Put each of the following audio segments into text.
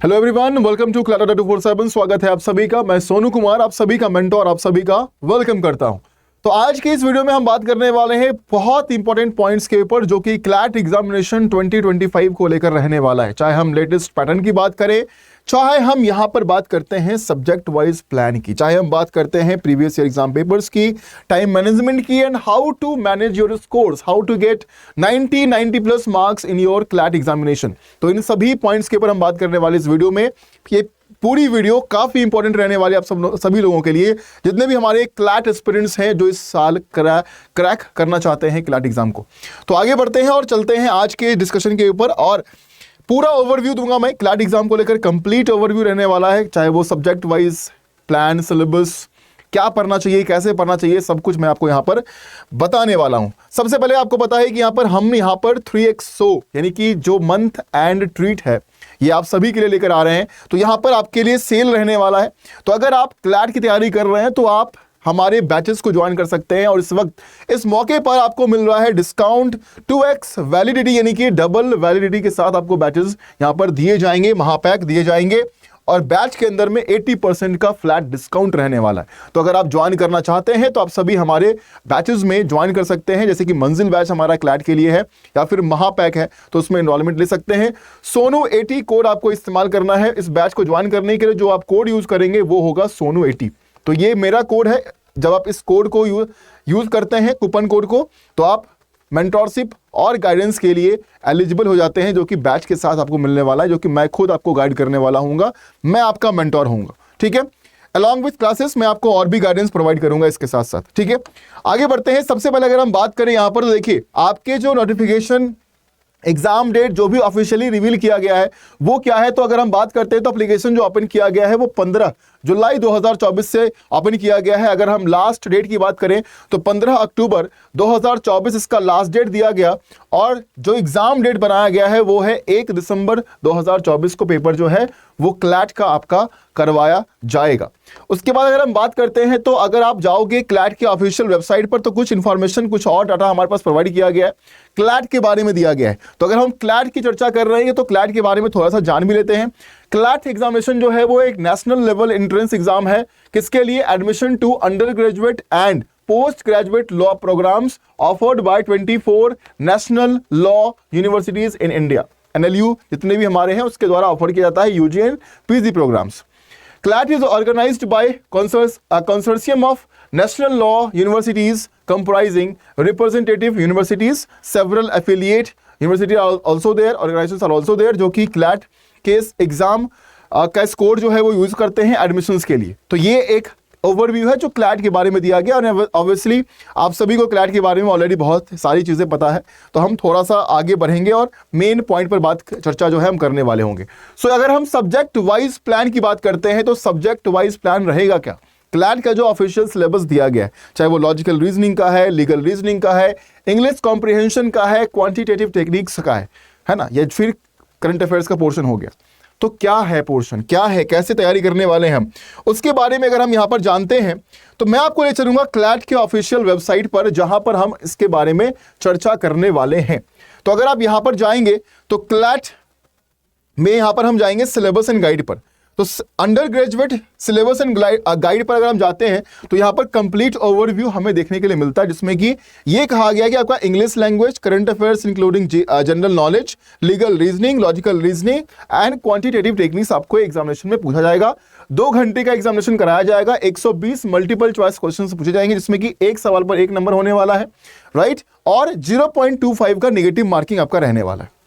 Hello everyone, welcome to class 247। स्वागत है आप सभी का। मैं सोनू कुमार, आप सभी का मेंटोर, आप सभी का वेलकम करता हूं। तो आज के इस वीडियो में हम बात करने वाले हैं बहुत इंपॉर्टेंट पॉइंट्स के ऊपर, जो कि क्लैट एग्जामिनेशन 2025 को लेकर रहने वाला है। चाहे हम लेटेस्ट पैटर्न की बात करें, चाहे हम यहां पर बात करते हैं सब्जेक्ट वाइज प्लान की, चाहे हम बात करते हैं प्रीवियस ईयर एग्जाम पेपर्स की, टाइम मैनेजमेंट की, and how to manage your scores, how to get 90 plus marks in your CLAT examination. तो इन सभी पॉइंट्स के ऊपर हम बात करने वाले इस वीडियो में। ये पूरी वीडियो काफी इंपॉर्टेंट रहने वाली है आप सभी लोगों के लिए, जितने भी हमारे क्लैट एस्पिरेंट्स हैं जो इस साल क्रैक करना चाहते हैं क्लैट एग्जाम को। तो आगे बढ़ते हैं और चलते हैं आज के डिस्कशन के ऊपर, और पूरा ओवरव्यू दूंगा मैं क्लैट एग्जाम को लेकर। कंप्लीट ओवरव्यू रहने वाला है, चाहे वो सब्जेक्ट वाइज प्लान, सिलेबस, क्या पढ़ना चाहिए, कैसे पढ़ना चाहिए, सब कुछ मैं आपको यहां पर बताने वाला हूं। सबसे पहले आपको पता है कि हम यहां पर 3XO यानी कि जो मंथ एंड ट्रीट है, ये आप सभी के लिए लेकर आ रहे हैं। तो यहां पर आपके लिए सेल रहने वाला है। तो अगर आप क्लैट की तैयारी कर रहे हैं तो आप हमारे बैचेस को ज्वाइन कर सकते हैं, और इस वक्त इस मौके पर आपको मिल रहा है डिस्काउंट 2x वैलिडिटी, यानी कि डबल वैलिडिटी के साथ आपको बैचेस यहां पर दिए जाएंगे, महापैक दिए जाएंगे, और बैच के अंदर में 80% का फ्लैट डिस्काउंट रहने वाला है। तो अगर आप ज्वाइन करना चाहते हैं तो आप सभी हमारे बैचेस में ज्वाइन कर सकते हैं, जैसे कि मंजिल बैच हमारा क्लैट के लिए है, या फिर महापैक है तो उसमें एनरोलमेंट ले सकते हैं। सोनू 80 कोड आपको इस्तेमाल करना है इस बैच को ज्वाइन करने के लिए। जो आप कोड यूज करेंगे वो होगा सोनू 80। तो ये मेरा कोड है। जब आप इस कोड को यूज करते हैं, कूपन कोड को, तो आप मेंटोरशिप और गाइडेंस के लिए एलिजिबल हो जाते हैं, जो कि बैच के साथ आपको मिलने वाला है, जो कि मैं खुद आपको गाइड करने वाला हूंगा। मैं आपका मेंटोर हूंगा, ठीक है। अलॉन्ग विथ क्लासेस मैं आपको और भी गाइडेंस प्रोवाइड करूंगा इसके साथ साथ, ठीक है। आगे बढ़ते हैं। सबसे पहले अगर हम बात करें यहां पर, तो देखिए आपके जो नोटिफिकेशन एग्जाम डेट जो भी ऑफिशियली रिवील किया गया है वो क्या है। तो अगर हम बात करते हैं तो एप्लीकेशन जो ओपन किया गया है वो 15 जुलाई 2024 से ओपन किया गया है। अगर हम लास्ट डेट की बात करें तो 15 अक्टूबर 2024 इसका लास्ट डेट दिया गया, और जो एग्जाम डेट बनाया गया है वो है 1 दिसंबर 2024 को पेपर जो है वो क्लैट का आपका करवाया जाएगा। उसके बाद अगर हम बात करते हैं तो अगर आप जाओगे क्लैट के ऑफिशियल वेबसाइट पर तो कुछ इंफॉर्मेशन, कुछ और डाटा हमारे पास प्रोवाइड किया गया है, क्लैट के बारे में दिया गया है। तो अगर हम क्लैट की चर्चा कर रहे हैं तो क्लैट के बारे में थोड़ा सा जान भी लेते हैं। क्लैट एग्जामिनेशन जो है वो एक नेशनल लेवल एंट्रेंस एग्जाम है। किसके लिए? Admission to undergraduate and postgraduate law programmes offered by 24 national law universities in India. NLU जितने भी हमारे हैं उसके द्वारा ऑफर किया जाता है UG एंड PG प्रोग्राम्स। CLAT is organized by a consortium of national law universities comprising representative universities, several affiliate universities are also there, organizations are also there, जो कि CLAT के एग्जाम का स्कोर जो है वो यूज करते हैं एडमिशंस के लिए। तो ये एक ओवरव्यू है जो क्लैट के बारे में दिया गया, और ऑब्वियसली आप सभी को क्लैट के बारे में ऑलरेडी बहुत सारी चीज़ें पता है। तो हम थोड़ा सा आगे बढ़ेंगे और मेन पॉइंट पर चर्चा जो है हम करने वाले होंगे। सो अगर हम सब्जेक्ट वाइज प्लान की बात करते हैं तो सब्जेक्ट वाइज प्लान रहेगा क्या? क्लैट का जो ऑफिशियल सिलेबस दिया गया है, चाहे वो लॉजिकल रीजनिंग का है, लीगल रीजनिंग का है, इंग्लिश कॉम्प्रिहेंशन का है, क्वांटिटेटिव टेक्निक्स का है ना, या फिर करंट अफेयर्स का पोर्शन हो गया। तो क्या है पोर्शन, क्या है, कैसे तैयारी करने वाले हैं हम, उसके बारे में अगर हम यहां पर जानते हैं तो मैं आपको ले चलूंगा क्लैट के ऑफिशियल वेबसाइट पर, जहां पर हम इसके बारे में चर्चा करने वाले हैं। तो अगर आप यहां पर जाएंगे तो क्लैट में यहां पर हम जाएंगे सिलेबस एंड गाइड पर। तो under graduate syllabus and guide पर अगर हम जाते हैं तो यहां पर कंप्लीट ओवरव्यू हमें देखने के लिए मिलता है, जिसमें कि ये कहा गया कि आपका English language, current affairs including general knowledge, legal reasoning, logical reasoning and quantitative techniques आपको एग्जामिनेशन में पूछा जाएगा। 2 घंटे का एग्जामिनेशन कराया जाएगा। 120 मल्टीपल चॉइस क्वेश्चन पूछे जाएंगे, जिसमें कि एक सवाल पर 1 नंबर होने वाला है, राइट, और 0.25 का नेगेटिव मार्किंग आपका रहने वाला है।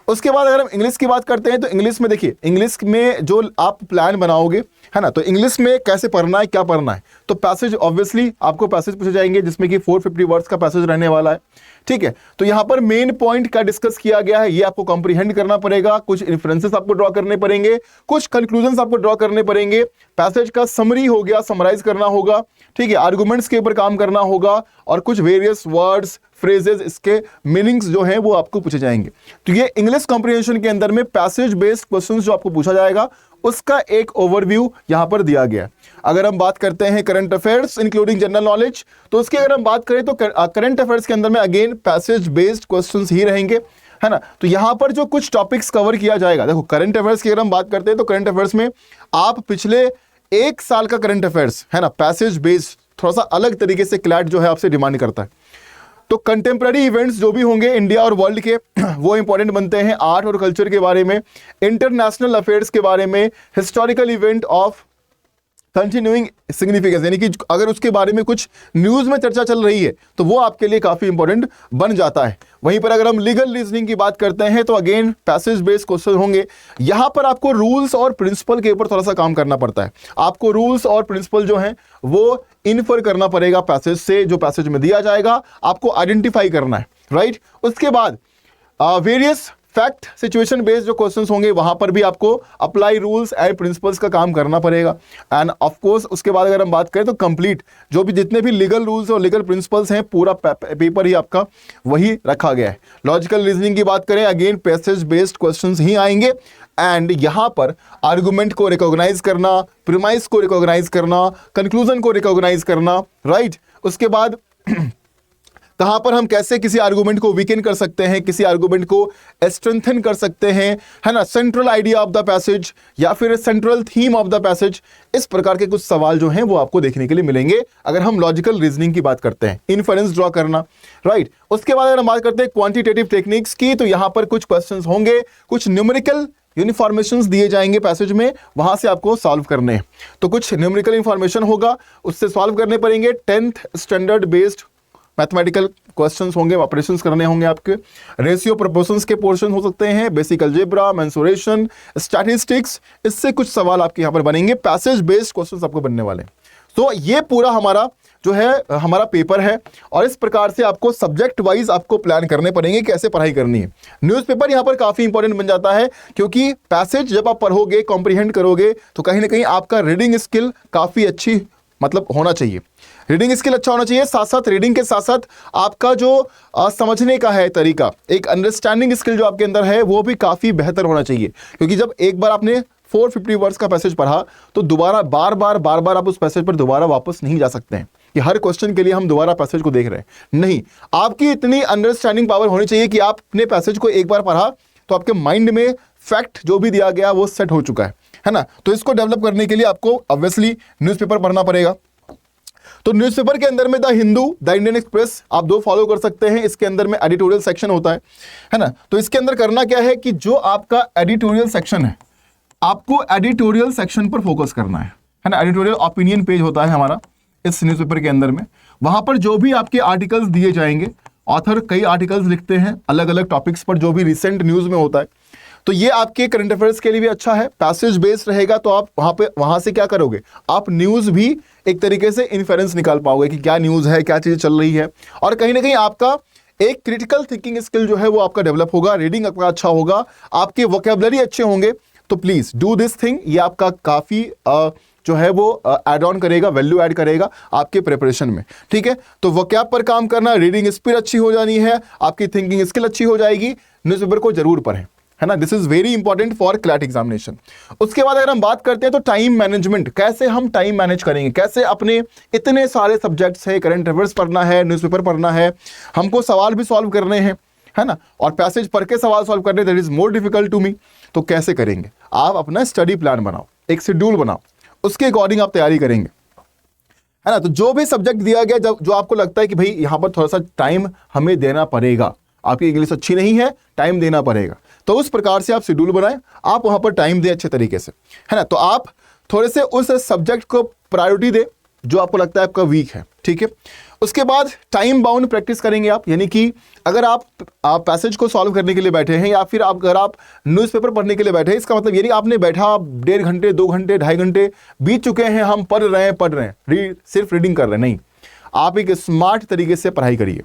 उसके बाद अगर हम इंग्लिश की बात करते हैं तो इंग्लिश में देखिए, इंग्लिश में जो आप प्लान बनाओगे, है ना, तो इंग्लिश में कैसे पढ़ना है, क्या पढ़ना है। तो पैसेज, ऑब्वियसली आपको पैसेज पूछे जाएंगे, जिसमें कि 450 वर्ड्स का पैसेज रहने वाला है, ठीक है। तो यहां पर मेन पॉइंट का डिस्कस किया गया है, ये आपको कॉम्प्रिहेंड करना पड़ेगा। कुछ इन्फ्रेंसेस आपको ड्रॉ करने पड़ेंगे, कुछ कंक्लूजन्स आपको ड्रॉ करने पड़ेंगे, पैसेज का समरी हो गया, समराइज करना होगा, ठीक है, आर्गुमेंट्स के ऊपर काम करना होगा, और कुछ वेरियस वर्ड्स, फ्रेजेस, इसके मीनिंग्स जो हैं वो आपको पूछे जाएंगे। तो ये इंग्लिश कॉम्प्रिहेंशन के अंदर में पैसेज बेस्ड क्वेश्चंस जो आपको पूछा जाएगा उसका एक ओवरव्यू यहां पर दिया गया है। अगर हम बात करते हैं current affairs including general knowledge, तो उसकी अगर हम बात करें तो करंट अफेयर्स के अंदर में अगेन पैसेज बेस्ड क्वेश्चंस ही रहेंगे। है ना। तो यहां पर जो कुछ टॉपिक्स कवर किया जाएगा, देखो करंट अफेयर्स की अगर हम बात करते हैं तो करंट अफेयर्स में आप पिछले 1 साल का करंट अफेयर्स, है ना, पैसेज बेस्ड थोड़ा सा अलग तरीके से क्लैट जो है आपसे डिमांड करता है। तो कंटेम्प्रेरी इवेंट्स जो भी होंगे इंडिया और वर्ल्ड के वो इंपॉर्टेंट बनते हैं, आर्ट और कल्चर के बारे में, इंटरनेशनल अफेयर्स के बारे में, historical event of continuing significance, यानी कि अगर उसके बारे में कुछ न्यूज में चर्चा चल रही है तो वो आपके लिए काफी इंपॉर्टेंट बन जाता है। वहीं पर अगर हम लीगल रीजनिंग की बात करते हैं तो अगेन पैसेज बेस्ड क्वेश्चन होंगे। यहां पर आपको रूल्स और प्रिंसिपल के ऊपर थोड़ा सा काम करना पड़ता है। आपको रूल्स और प्रिंसिपल जो हैं वो इन्फर करना पड़ेगा पैसेज से, जो पैसेज में दिया जाएगा आपको आइडेंटिफाई करना है, राइट। उसके बाद वेरियस फैक्ट सिचुएशन बेस्ड जो क्वेश्चंस होंगे वहां पर भी आपको अप्लाई रूल्स एंड प्रिंसिपल्स का काम करना पड़ेगा। एंड ऑफ कोर्स उसके बाद अगर हम बात करें तो कंप्लीट जो भी जितने भी लीगल रूल्स और लीगल प्रिंसिपल्स हैं पूरा पेपर ही आपका वही रखा गया है। लॉजिकल रीजनिंग की बात करें अगेन पैसेज बेस्ड क्वेश्चंस ही आएंगे। एंड यहां पर आर्गुमेंट को रिकॉग्नाइज करना, प्रीमाइस को रिकॉग्नाइज करना, कंक्लूजन को रिकॉग्नाइज करना, राइट। उसके बाद कहां पर हम कैसे किसी आर्गुमेंट को वीकेन कर सकते हैं, किसी आर्गुमेंट को स्ट्रेंथन कर सकते हैं, है ना, central idea of the passage या फिर central theme of the passage, इस प्रकार के कुछ सवाल जो हैं वो आपको देखने के लिए मिलेंगे अगर हम लॉजिकल रीजनिंग की बात करते हैं। इन्फरेंस ड्रॉ करना, राइट। उसके बाद अगर हम बात करते हैं क्वांटिटेटिव टेक्निक्स की तो यहां पर कुछ क्वेश्चंस होंगे, कुछ न्यूमेरिकल इन्फॉर्मेशंस दिए जाएंगे पैसेज में, वहां से आपको सॉल्व करने हैं। तो कुछ न्यूमेरिकल इंफॉर्मेशन होगा, उससे सॉल्व करने पड़ेंगे। 10th standard based mathematical questions होंगे, ऑपरेशंस करने होंगे आपके। रेशियो प्रोपोर्शंस के पोर्शन हो सकते हैं, बेसिक अलजेब्रा, मेंसुरेशन, स्टैटिस्टिक्स, इससे कुछ सवाल आपके यहां पर बनेंगे। पैसेज बेस्ड क्वेश्चंस आपको बनने वाले हैं। तो ये पूरा हमारा जो है हमारा पेपर है और इस प्रकार से आपको सब्जेक्ट वाइज आपको प्लान करने पड़ेंगे कैसे पढ़ाई करनी है। न्यूज़पेपर यहां पर काफी इंपॉर्टेंट बन जाता है क्योंकि पैसेज जब आप पढ़ोगे, कॉम्प्रिहेंड करोगे तो कहीं ना कहीं आपका रीडिंग स्किल काफी अच्छी मतलब होना चाहिए। रीडिंग स्किल अच्छा होना चाहिए, साथ साथ रीडिंग के साथ साथ आपका जो समझने का है तरीका, एक अंडरस्टैंडिंग स्किल जो आपके अंदर है वो भी काफ़ी बेहतर होना चाहिए। क्योंकि जब एक बार आपने 450 वर्ड्स का पैसेज पढ़ा तो दोबारा बार बार आप उस पैसेज पर दोबारा वापस नहीं जा सकते हैं कि हर क्वेश्चन के लिए हम दोबारा पैसेज को देख रहे हैं। नहीं, आपकी इतनी अंडरस्टैंडिंग पावर होनी चाहिए कि आपने पैसेज को एक बार पढ़ा तो आपके माइंड में फैक्ट जो भी दिया गया वो सेट हो चुका है ना। तो इसको डेवलप करने के लिए आपको ऑब्वियसली न्यूज़पेपर पढ़ना पड़ेगा। तो न्यूज़पेपर के अंदर में the Hindu, the Indian express आप दो फॉलो कर सकते हैं। इसके अंदर में एडिटोरियल सेक्शन होता है ना। तो इसके अंदर करना क्या है कि जो आपका एडिटोरियल सेक्शन है आपको एडिटोरियल सेक्शन पर फोकस करना है ना। एडिटोरियल ओपिनियन पेज होता है हमारा इस न्यूज़पेपर के अंदर में, वहां पर जो भी आपके आर्टिकल्स दिए जाएंगे, ऑथर कई आर्टिकल्स लिखते हैं अलग अलग टॉपिक्स पर जो भी रिसेंट न्यूज़ में होता है, तो ये आपके करंट अफेयर्स के लिए भी अच्छा है। पैसेज बेस्ड रहेगा तो आप वहां से क्या करोगे, आप न्यूज़ भी एक तरीके से इन्फेरेंस निकाल पाओगे कि क्या न्यूज़ है, क्या चीज़ें चल रही है, और कहीं ना कहीं आपका एक क्रिटिकल थिंकिंग स्किल जो है वो आपका डेवलप होगा, रीडिंग आपका अच्छा होगा, आपके वोकेबलरी अच्छे होंगे। तो प्लीज़ डू दिस थिंग, ये आपका काफ़ी जो है वो ऐड ऑन करेगा, वैल्यू ऐड करेगा आपके प्रिपरेशन में, ठीक है। तो वोकैब पर काम करना, रीडिंग स्पीड अच्छी हो जानी है, आपकी थिंकिंग स्किल अच्छी हो जाएगी। न्यूज़पेपर को जरूर पढ़ें, है ना। This is very important for CLAT examination. उसके बाद अगर हम बात करते हैं तो टाइम मैनेजमेंट, कैसे हम टाइम मैनेज करेंगे, कैसे अपने इतने सारे सब्जेक्ट्स है, करंट अफेयर्स पढ़ना है, न्यूज़पेपर पढ़ना है, हमको सवाल भी सॉल्व करने हैं, है ना, और पैसेज पढ़ के सवाल सॉल्व करने, that is more difficult to me. तो कैसे करेंगे, आप अपना स्टडी प्लान बनाओ, एक शेड्यूल बनाओ, उसके अकॉर्डिंग आप तैयारी करेंगे, है ना। तो जो भी सब्जेक्ट दिया गया, जो आपको लगता है कि भाई यहाँ पर थोड़ा सा टाइम हमें देना पड़ेगा, आपकी इंग्लिश अच्छी नहीं है, टाइम देना पड़ेगा, तो उस प्रकार से आप शेड्यूल बनाएं, आप वहां पर टाइम दें अच्छे तरीके से, है ना। तो आप थोड़े से उस सब्जेक्ट को प्रायोरिटी दें जो आपको लगता है आपका वीक है, ठीक है। उसके बाद टाइम बाउंड प्रैक्टिस करेंगे आप, यानी कि अगर आप पैसेज को सॉल्व करने के लिए बैठे हैं या फिर अगर आप न्यूज़पेपर पढ़ने के लिए बैठे हैं, इसका मतलब यानी आपने बैठा 1.5 घंटे, 2 घंटे, 2.5 घंटे बीत चुके हैं, हम पढ़ रहे हैं, सिर्फ रीडिंग कर रहे हैं, नहीं, आप एक स्मार्ट तरीके से पढ़ाई करिए।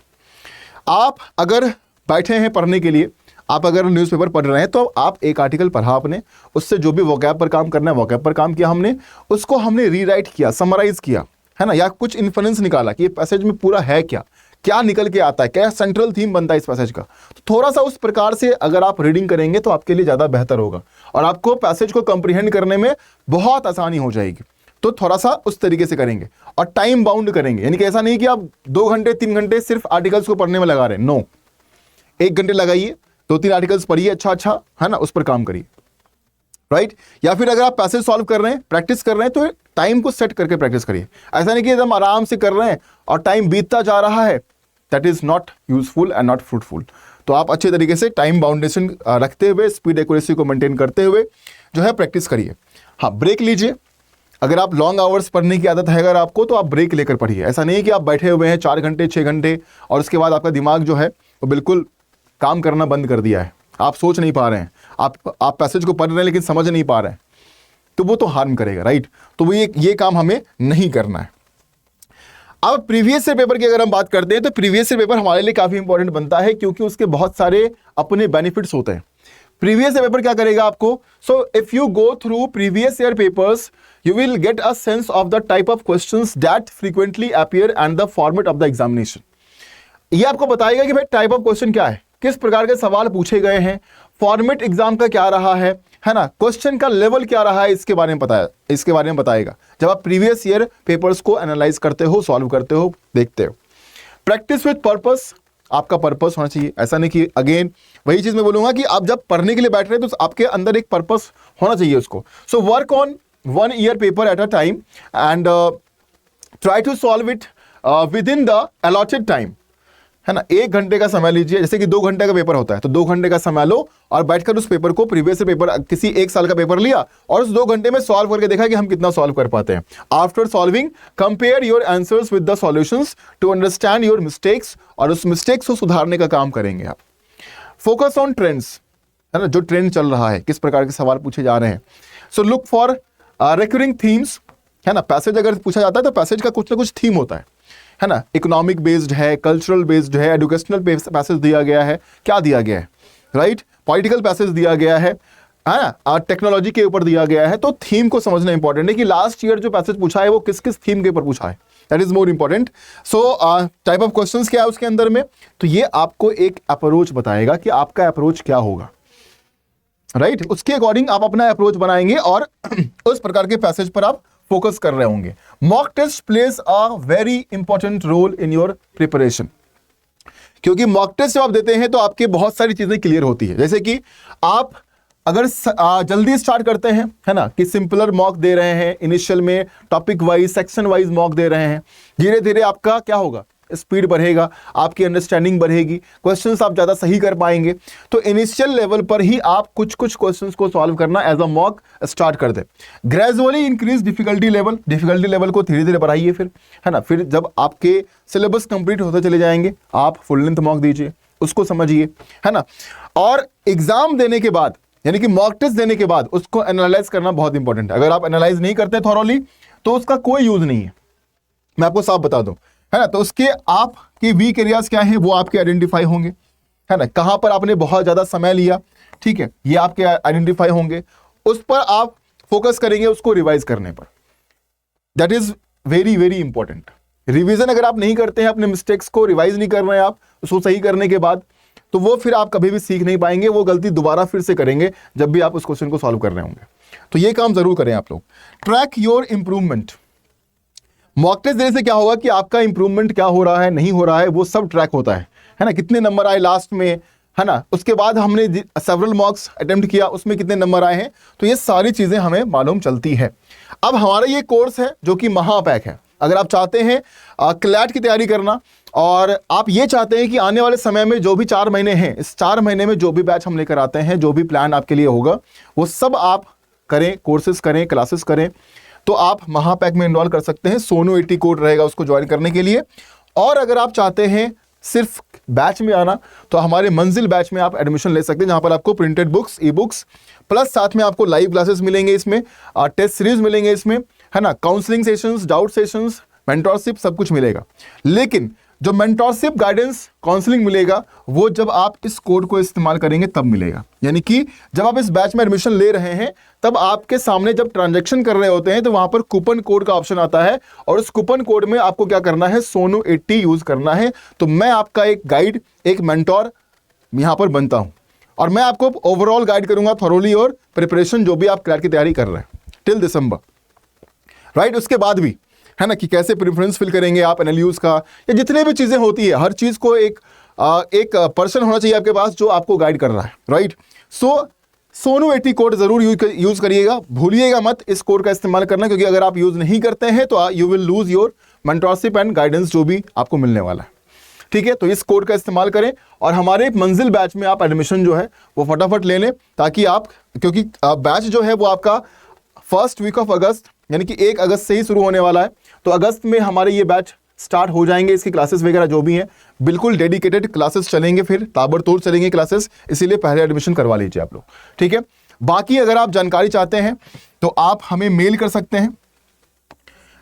आप अगर बैठे हैं पढ़ने के लिए, आप अगर न्यूज़पेपर पढ़ रहे हैं तो आप एक आर्टिकल पढ़ा आपने, उससे जो भी वोकैब पर काम करना है वोकैब पर काम किया हमने, उसको हमने रीराइट किया, समराइज किया, है ना, या कुछ इन्फ्लुएंस निकाला कि ये पैसेज में पूरा है क्या, क्या निकल के आता है, क्या सेंट्रल थीम बनता है इस पैसेज का। तो थोड़ा सा उस प्रकार से अगर आप रीडिंग करेंगे तो आपके लिए ज़्यादा बेहतर होगा और आपको पैसेज को कंप्रीहेंड करने में बहुत आसानी हो जाएगी। तो थोड़ा सा उस तरीके से करेंगे और टाइम बाउंड करेंगे, यानी कि ऐसा नहीं कि आप 2 घंटे 3 घंटे सिर्फ आर्टिकल्स को पढ़ने में लगा रहे हैं, नो, 1 घंटे लगाइए, 2-3 आर्टिकल्स पढ़िए अच्छा, है ना, उस पर काम करिए, राइट। या फिर अगर आप पैसेज सॉल्व कर रहे हैं, प्रैक्टिस कर रहे हैं, तो टाइम को सेट करके प्रैक्टिस करिए। ऐसा नहीं कि एकदम आराम से कर रहे हैं और टाइम बीतता जा रहा है, that is not useful and not fruitful. तो आप अच्छे तरीके से टाइम बाउंडेशन रखते हुए, स्पीड एक्यूरेसी को मेंटेन करते हुए जो है प्रैक्टिस करिए। हाँ, ब्रेक लीजिए। अगर आप लॉन्ग आवर्स पढ़ने की आदत है अगर आपको, तो आप ब्रेक लेकर पढ़िए। ऐसा नहीं है कि आप बैठे हुए हैं 4 घंटे 6 घंटे और उसके बाद आपका दिमाग जो है वो बिल्कुल काम करना बंद कर दिया है, आप सोच नहीं पा रहे हैं, आप पैसेज को पढ़ रहे हैं लेकिन समझ नहीं पा रहे हैं, तो वो तो हार्म करेगा, राइट। तो वो ये काम हमें नहीं करना है। अब प्रीवियस ईयर पेपर की अगर हम बात करते हैं, तो प्रीवियस ईयर पेपर हमारे लिए काफी इंपॉर्टेंट बनता है, क्योंकि उसके बहुत सारे अपने बेनिफिट्स होते हैं। प्रीवियस ईयर पेपर क्या करेगा आपको? So if you go through previous year papers, you will get a sense of the type of questions that frequently appear and the format of the examination। ये आपको बताएगा कि भाई टाइप ऑफ क्वेश्चन क्या है, किस प्रकार के सवाल पूछे गए हैं, फॉर्मेट एग्जाम का क्या रहा है ना, क्वेश्चन का लेवल क्या रहा है, इसके बारे में बताएगा जब आप प्रीवियस ईयर पेपर्स को एनालाइज करते हो, सॉल्व करते हो, देखते हो। प्रैक्टिस विद पर्पस, आपका पर्पस होना चाहिए। ऐसा नहीं कि अगेन वही चीज मैं बोलूंगा कि आप जब पढ़ने के लिए बैठ रहे हैं तो आपके अंदर एक पर्पस होना चाहिए उसको। So work on 1 year paper at a time and try to solve it within the allotted time, है ना। 1 घंटे का समय लीजिए, जैसे कि 2 घंटे का पेपर होता है तो 2 घंटे का समय लो और बैठकर उस पेपर को, प्रीवियस पेपर किसी 1 साल का पेपर लिया और उस 2 घंटे में सॉल्व करके देखा कि हम कितना सॉल्व कर पाते हैं। After solving compare your answers with the solutions to understand your mistakes, और उस मिस्टेक्स को सुधारने का काम करेंगे आप। फोकस ऑन ट्रेंड्स, है ना, जो ट्रेंड चल रहा है, किस प्रकार के सवाल पूछे जा रहे हैं। So look for recurring themes, है ना। पैसेज अगर पूछा जाता है तो पैसेज का कुछ ना कुछ थीम होता है ना। इकोनॉमिक बेस्ड है, कल्चरल बेस्ड है, एजुकेशनल पैसेज दिया गया है, क्या दिया गया है, राइट। पॉलिटिकल पैसेज दिया गया है ना, टेक्नोलॉजी के ऊपर दिया गया है। तो थीम को समझना इंपॉर्टेंट है कि लास्ट ईयर जो पैसेज पूछा है वो किस किस थीम के ऊपर पूछा है, that is more important. So type of questions क्या है उसके अंदर में, तो ये आपको एक अप्रोच बताएगा कि आपका अप्रोच क्या होगा, राइट। उसके अकॉर्डिंग आप अपना अप्रोच बनाएंगे और उस प्रकार के पैसेज पर आप फोकस कर रहे होंगे। Mock test plays a very important role in your preparation, क्योंकि मॉक टेस्ट जब आप देते हैं तो आपके बहुत सारी चीजें क्लियर होती है। जैसे कि आप अगर जल्दी स्टार्ट करते हैं, है ना, कि सिंपलर मॉक दे रहे हैं, इनिशियल में topic wise, section wise mock दे रहे हैं, धीरे धीरे आपका क्या होगा, स्पीड बढ़ेगा, आपकी अंडरस्टैंडिंग बढ़ेगी, क्वेश्चंस आप ज्यादा सही कर पाएंगे। तो इनिशियल लेवल पर ही आप कुछ कुछ क्वेश्चंस को सॉल्व करना एज अ मॉक स्टार्ट कर दे। ग्रेजुअली इंक्रीज डिफिकल्टी लेवल को धीरे धीरे बढ़ाइए, फिर, है ना। फिर जब आपके सिलेबस कंप्लीट होते चले जाएंगे, आप फुल लेंथ मॉक दीजिए, उसको समझिए, है ना। और एग्जाम देने के बाद, यानी कि मॉक टेस्ट देने के बाद उसको एनालाइज करना बहुत इंपॉर्टेंट है। अगर आप एनालाइज नहीं करते थॉरोली तो उसका कोई यूज नहीं है, मैं आपको साफ बता दूं, है ना। तो उसके आपके वीक एरियाज क्या हैं वो आपके आइडेंटिफाई होंगे, है ना। कहां पर आपने बहुत ज्यादा समय लिया, ठीक है, ये आपके आइडेंटिफाई होंगे, उस पर आप फोकस करेंगे, उसको रिवाइज करने पर। That is very very important. Revision अगर आप नहीं करते हैं, अपने मिस्टेक्स को रिवाइज नहीं कर रहे हैं आप उसको सही करने के बाद, तो वो फिर आप कभी भी सीख नहीं पाएंगे, वो गलती दोबारा फिर से करेंगे जब भी आप उस क्वेश्चन को सॉल्व कर रहे होंगे। तो ये काम जरूर करें आप लोग। Track your improvement, mock test देने से क्या होगा कि आपका इंप्रूवमेंट क्या हो रहा है, नहीं हो रहा है, वो सब ट्रैक होता है ना। कितने नंबर आए लास्ट में, है ना, उसके बाद हमने सेवरल मॉक्स अटेम्प्ट किया, उसमें कितने नंबर आए हैं, तो ये सारी चीजें हमें मालूम चलती है। अब हमारा ये कोर्स है जो कि महापैक है। अगर आप चाहते हैं क्लैट की तैयारी करना और आप ये चाहते हैं कि आने वाले समय में जो भी 4 महीने हैं, इस 4 महीने में जो भी बैच हम लेकर आते हैं, जो भी प्लान आपके लिए होगा, वो सब आप करें, कोर्सेज करें, क्लासेस करें, तो आप महापैक में इनरोल कर सकते हैं। सोनू 80 कोड रहेगा उसको ज्वाइन करने के लिए। और अगर आप चाहते हैं सिर्फ बैच में आना, तो हमारे मंजिल बैच में आप एडमिशन ले सकते हैं, जहां पर आपको printed books, e books plus साथ में आपको लाइव क्लासेस मिलेंगे, इसमें टेस्ट सीरीज मिलेंगे, इसमें, है ना, counselling sessions, doubt sessions, mentorship, सब कुछ मिलेगा। लेकिन जो मेंटरशिप, गाइडेंस, काउंसलिंग मिलेगा वो जब आप इस कोड को इस्तेमाल करेंगे तब मिलेगा। यानी कि जब आप इस बैच में एडमिशन ले रहे हैं तब आपके सामने जब ट्रांजैक्शन कर रहे होते हैं तो वहां पर कूपन कोड का ऑप्शन आता है और उस कूपन कोड में आपको क्या करना है, सोनू 80 यूज करना है। तो मैं आपका एक गाइड, एक मेंटोर यहां पर बनता हूं और मैं आपको ओवरऑल गाइड करूंगा थॉरोली और प्रिपरेशन जो भी आप क्लैट की तैयारी कर रहे हैं टिल दिसंबर, राइट। उसके बाद भी, है ना, कि कैसे प्रेफरेंस फिल करेंगे आप, एनालियूज का, या जितने भी चीज़ें होती है, हर चीज़ को एक एक पर्सन होना चाहिए आपके पास जो आपको गाइड कर रहा है, राइट। सो सोनू 80 कोड जरूर यूज करिएगा, भूलिएगा मत इस कोड का इस्तेमाल करना, क्योंकि अगर आप यूज नहीं करते हैं तो you will lose your mentorship and guidance जो भी आपको मिलने वाला है, ठीक है। तो इस कोड का इस्तेमाल करें और हमारे मंजिल बैच में आप एडमिशन जो है वो फटाफट ले लें, ताकि आप, क्योंकि बैच जो है वो आपका फर्स्ट वीक ऑफ अगस्त यानी कि 1 अगस्त से ही शुरू होने वाला है। तो अगस्त में हमारे ये बैच स्टार्ट हो जाएंगे, इसकी क्लासेस वगैरह जो भी हैं बिल्कुल डेडिकेटेड क्लासेस चलेंगे, फिर ताबड़तोड़ चलेंगे क्लासेस, इसीलिए पहले एडमिशन करवा लीजिए आप लोग, ठीक है। बाकी अगर आप जानकारी चाहते हैं तो आप हमें मेल कर सकते हैं।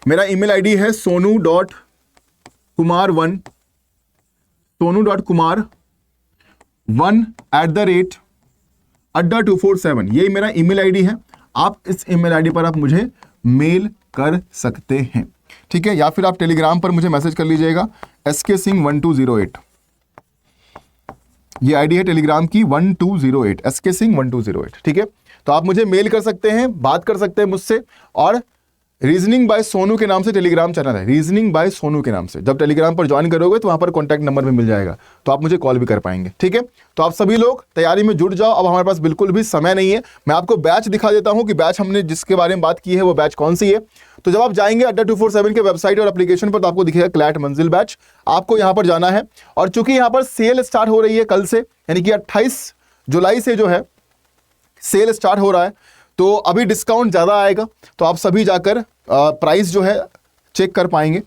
मेरा ईमेल आईडी है sonu.kumar1@adda247, ये मेरा ईमेल आईडी है। आप इस ईमेल आईडी पर आप मुझे मेल कर सकते हैं, ठीक है। या फिर आप टेलीग्राम पर मुझे मैसेज कर लीजिएगा SK Singh 1208, ये आईडी है टेलीग्राम की 1208 SK Singh 1208, ठीक है। तो आप मुझे मेल कर सकते हैं, बात कर सकते हैं मुझसे। और रीजनिंग बाय सोनू के नाम से टेलीग्राम चैनल है, रीजनिंग बाय सोनू के नाम से। जब टेलीग्राम पर ज्वाइन करोगे तो वहां पर कॉन्टैक्ट नंबर भी मिल जाएगा, तो आप मुझे कॉल भी कर पाएंगे, ठीक है। तो आप सभी लोग तैयारी में जुट जाओ, अब हमारे पास बिल्कुल भी समय नहीं है। मैं आपको बैच दिखा देता हूं कि बैच हमने जिसके बारे में बात की है वो बैच कौन सी है। तो जब आप जाएंगे adda247 के वेबसाइट और एप्लीकेशन पर तो आपको दिखेगा क्लैट मंजिल बैच, आपको यहाँ पर जाना है। और चूंकि यहाँ पर सेल स्टार्ट हो रही है कल से, यानी कि 28 जुलाई से जो है सेल स्टार्ट हो रहा है, तो अभी डिस्काउंट ज़्यादा आएगा, तो आप सभी जाकर प्राइस जो है चेक कर पाएंगे।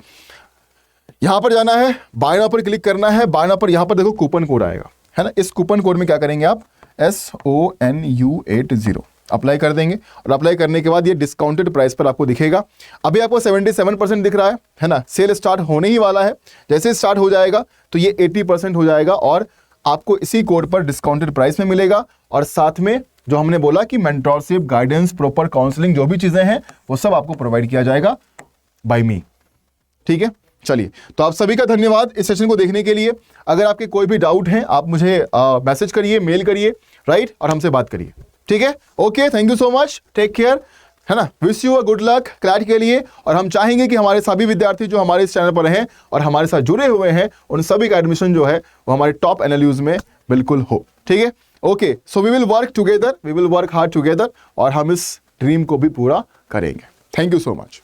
यहां पर जाना है, बाय नाउ पर क्लिक करना है। बाय नाउ पर यहां पर देखो कूपन कोड आएगा, है ना। इस कूपन कोड में क्या करेंगे आप SONU80 अप्लाई कर देंगे, और अप्लाई करने के बाद ये डिस्काउंटेड प्राइस पर आपको दिखेगा। अभी आपको 77% दिख रहा है ना। सेल स्टार्ट होने ही वाला है, जैसे स्टार्ट हो जाएगा तो ये 80% हो जाएगा, और आपको इसी कोड पर डिस्काउंटेड प्राइस में मिलेगा। और साथ में जो हमने बोला कि मेंटरशिप, गाइडेंस, प्रॉपर काउंसलिंग, जो भी चीजें हैं वो सब आपको प्रोवाइड किया जाएगा बाय मी, ठीक है। चलिए, तो आप सभी का धन्यवाद इस सेशन को देखने के लिए। अगर आपके कोई भी डाउट है आप मुझे मैसेज करिए, मेल करिए, राइट, और हमसे बात करिए, ठीक है। Okay, thank you so much, take care, है ना। Wish you a good luck CLAT के लिए। और हम चाहेंगे कि हमारे सभी विद्यार्थी जो हमारे इस चैनल पर हैं और हमारे साथ जुड़े हुए हैं, उन सभी का एडमिशन जो है वो हमारे टॉप एनएलयूज में बिल्कुल हो, ठीक है। Okay, so we will work together, we will work hard together, और हम इस ड्रीम को भी पूरा करेंगे। Thank you so much.